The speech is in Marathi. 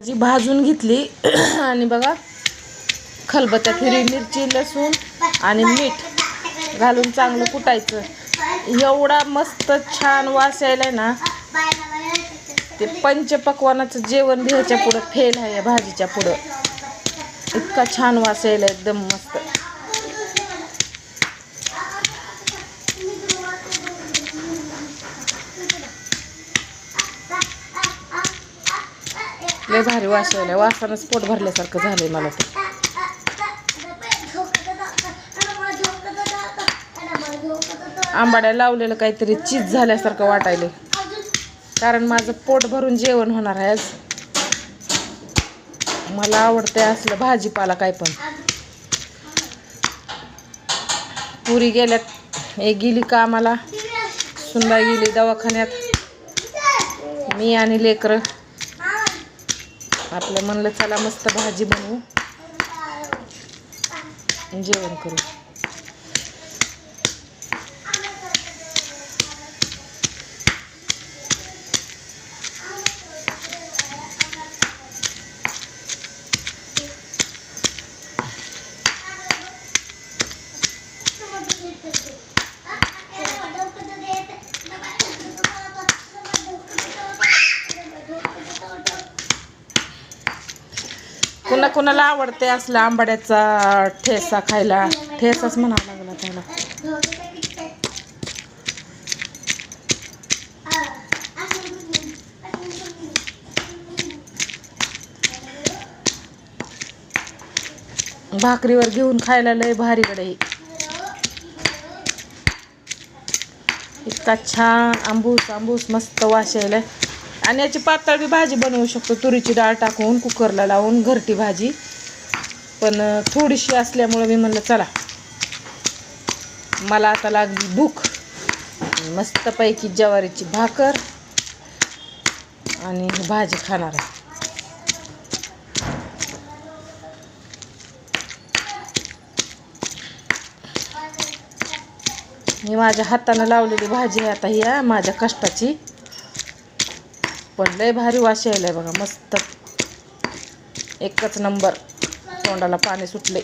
जी भाजून घेतली आणि बघा खलबत्त्यात हिरवी मिरची लसूण आणि मीठ घालून चांगलं कुटायचं. एवढा मस्त छान वास यायलाय ना, ते पंचपक्वानाचं जेवण बी ह्याच्या पुढं फेल आहे. या भाजीच्या पुढं इतका छान वास यायला, एकदम मस्त. लय भारी वास यायला, वासानंच पोट भरल्यासारखं झालंय मला ते. आंबाड्या लावलेलं काहीतरी चीज झाल्यासारखं वाटायले, कारण माझं पोट भरून जेवण होणार आहे आज. मला आवडतंय असलं भाजीपाला काय पण. पुरी गेल्यात, एक गेली कामाला, सुनबाई गेली दवाखान्यात, मी आणि लेकरं आपलं म्हणलं चला मस्त भाजी बनवू, जेवण करू. कोणाला आवडते असला आंबाड्याचा ठेसा खायला, ठेसाच म्हणावा लागला त्याला. भाकरीवर घेऊन खायला लय भारी कडे. इतका छान आंबूस आंबूस मस्त वास यायला. आणि याची पातळ बी भाजी बनवू शकतो, तुरीची डाळ टाकून कुकरला लावून घरटी भाजी. पण थोडीशी असल्यामुळे मी म्हणलं चला, मला आता लागली भूक. मस्तपैकी ज्वारीची भाकर आणि भाजी खाणार आहे. मी माझ्या हातानं लावलेली भाजी आहे आता, ही माझ्या कष्टाची. पण लय भारी वास यायलाय बघा, मस्त एकच नंबर. तोंडाला पाणी सुटले.